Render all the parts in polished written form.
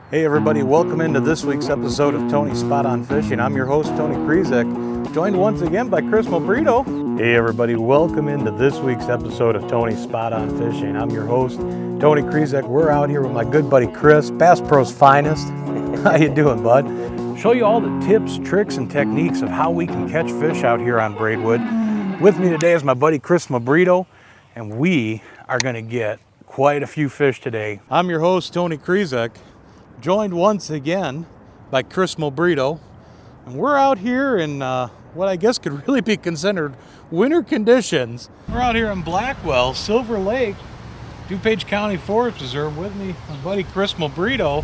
Hey everybody, welcome into this week's episode of Tony's Spot on Fishing. I'm your host, Tony Krizek, joined once again by Kris Mabrito. Hey everybody, welcome into this week's episode of Tony's Spot on Fishing. I'm your host, Tony Krizek. We're out here with my good buddy Kris, Bass Pro's finest. How you doing, bud? Show you all the tips, tricks, and techniques of how we can catch fish out here on Braidwood. With me today is my buddy Kris Mabrito, and we are going to get quite a few fish today. I'm your host, Tony Krizek, joined once again by Kris Mabrito, and we're out here in what I guess could really be considered winter conditions. We're out here in Blackwell, Silver Lake, DuPage County Forest Reserve. With me, my buddy Kris Mabrito.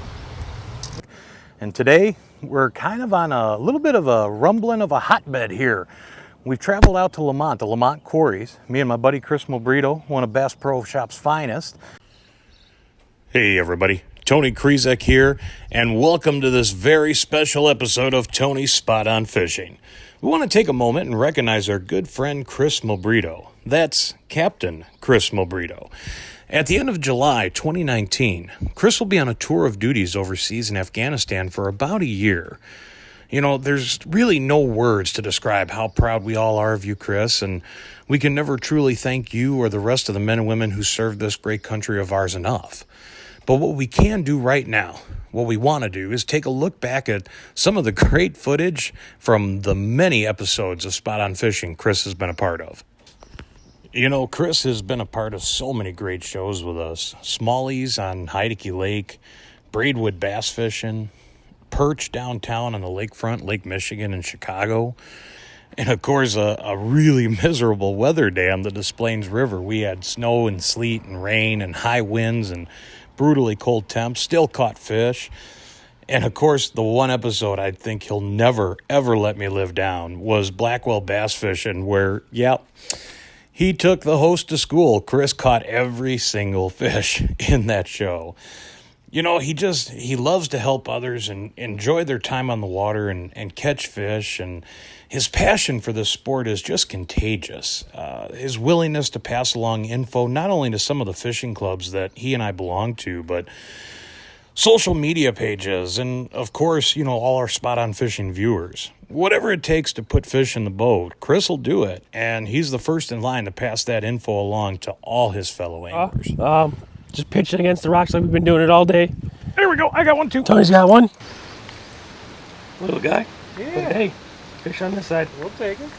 And today we're kind of on a little bit of a rumbling of a hotbed here. We've traveled out to Lamont, the Lamont Quarries, me and my buddy Kris Mabrito, one of Bass Pro Shop's finest. Hey everybody, Tony Krizek here, and welcome to this very special episode of Tony's Spot on Fishing. We want to take a moment and recognize our good friend Kris Mabrito. That's Captain Kris Mabrito. At the end of July 2019, Kris will be on a tour of duties overseas in Afghanistan for about a year. You know, there's really no words to describe how proud we all are of you, Kris, and we can never truly thank you or the rest of the men and women who served this great country of ours enough. But what we can do right now, what we want to do, is take a look back at some of the great footage from the many episodes of Spot on Fishing Kris has been a part of. You know, Kris has been a part of so many great shows with us. Smallies on Heideke Lake, Braidwood bass fishing, perch downtown on the lakefront, Lake Michigan and Chicago, and of course a really miserable weather day on the Des Plaines River. We had snow and sleet and rain and high winds and brutally cold temps, still caught fish. And of course, the one episode I think he'll never, ever let me live down was Blackwell bass fishing, where, he took the host to school. Kris caught every single fish in that show. You know, he loves to help others and enjoy their time on the water and catch fish. And his passion for this sport is just contagious. His willingness to pass along info, not only to some of the fishing clubs that he and I belong to, but social media pages, and of course, you know, all our Spot on Fishing viewers. Whatever it takes to put fish in the boat, Kris will do it. And he's the first in line to pass that info along to all his fellow anglers. Just pitching against the rocks like we've been doing it all day. There we go. I got one too. Tony's got one. Little guy. Yeah. But hey, fish on this side. We'll take it.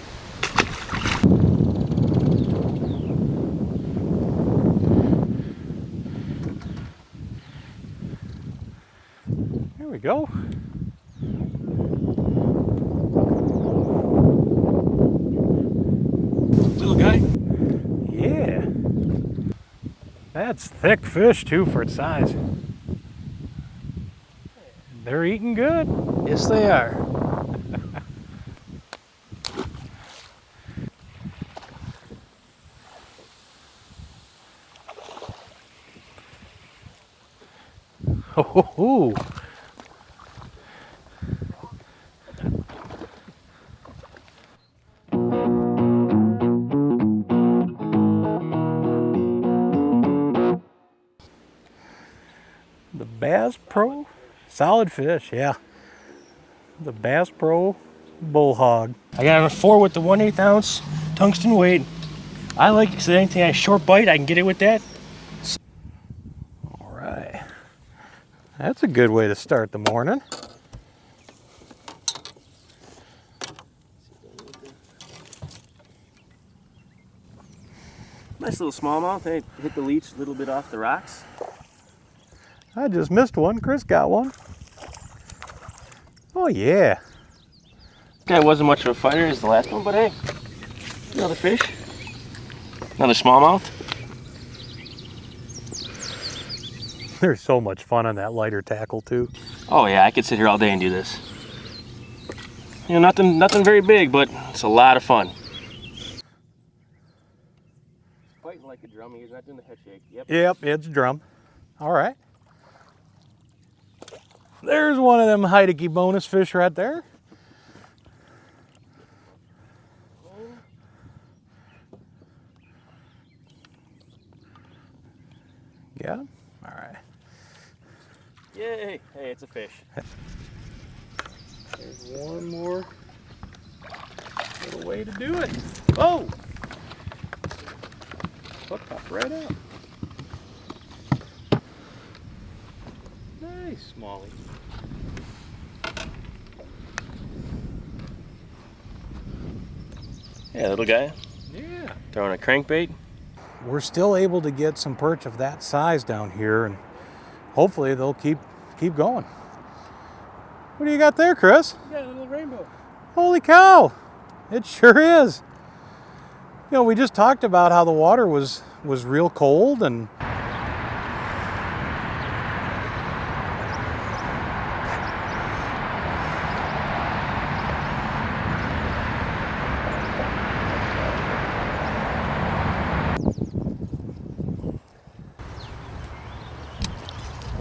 There we go. Little guy. Yeah. That's thick fish too for its size. They're eating good. Yes, they are. Oh. The Bass Pro, solid fish, yeah. The Bass Pro Bull Hog. I got on a 4 with the 1/8 ounce tungsten weight. I like it because anything I short bite, I can get it with that. All right. That's a good way to start the morning. Nice little smallmouth. Hey, hit the leech a little bit off the rocks. I just missed one. Kris got one. Oh, yeah. This guy wasn't much of a fighter as the last one, but hey, another fish. Another smallmouth. There's so much fun on that lighter tackle, too. Oh yeah, I could sit here all day and do this. You know, nothing very big, but it's a lot of fun. Fighting like a drum. He's not doing the head shake. Yep, it's a drum. All right. There's one of them Heideke bonus fish right there. Got him? All right. Yay. Hey, it's a fish. There's one more little way to do it. Oh! Hook popped right out. Nice, Molly. Yeah, little guy. Yeah. Throwing a crankbait. We're still able to get some perch of that size down here, and hopefully they'll keep going. What do you got there, Kris? You got a little rainbow. Holy cow! It sure is. You know, we just talked about how the water was real cold, and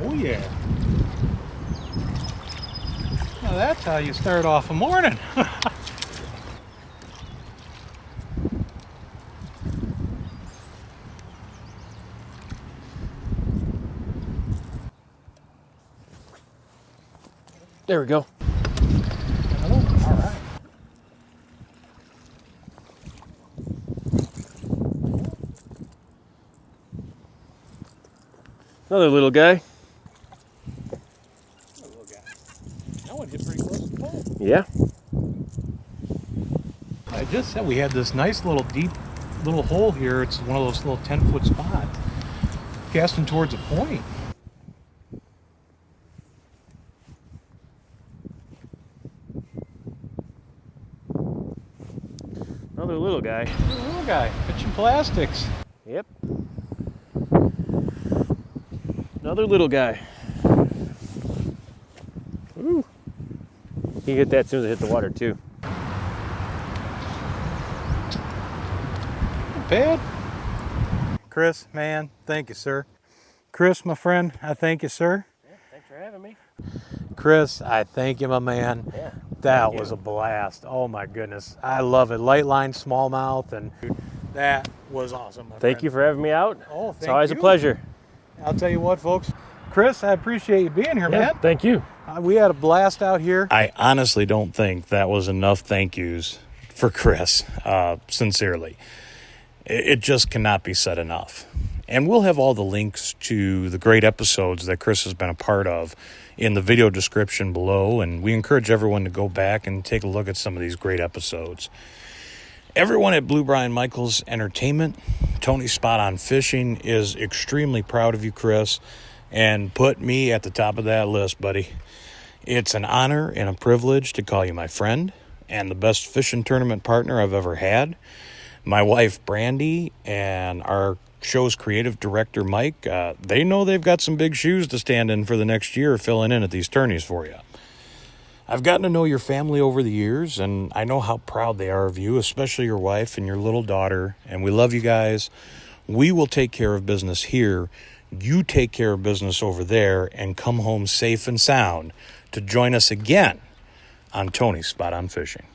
oh yeah. Now that's how you start off a morning. There we go. Oh, all right. Another little guy. Little guy. That one hit pretty close to the pole. Yeah. I just said we had this nice little deep little hole here. It's one of those little 10-foot spots casting towards a point. Another little guy. Little guy pitching plastics. Yep. Another little guy. Ooh. He hit that as soon as it hit the water too. Not bad. Kris, man, thank you, sir. Kris, my friend, I thank you, sir. Yeah, thanks for having me. Kris, I thank you, my man. Yeah. That was a blast. Oh my goodness. I love it. Light line, smallmouth, and that was awesome. Thank you for having me out. Oh, it's always a pleasure. I'll tell you what, folks. Kris, I appreciate you being here, man. Thank you. We had a blast out here. I honestly don't think that was enough thank yous for Kris, sincerely. It just cannot be said enough. And we'll have all the links to the great episodes that Kris has been a part of in the video description below, and we encourage everyone to go back and take a look at some of these great episodes. Everyone at Blue Brian Michaels Entertainment, Tony Spot on Fishing, is extremely proud of you, Kris, and put me at the top of that list, buddy. It's an honor and a privilege to call you my friend and the best fishing tournament partner I've ever had. My wife, Brandy, and our show's creative director, Mike, they know they've got some big shoes to stand in for the next year filling in at these tourneys for you. I've gotten to know your family over the years, and I know how proud they are of you, especially your wife and your little daughter, and we love you guys. We will take care of business here. You take care of business over there and come home safe and sound to join us again on Tony's Spot on Fishing.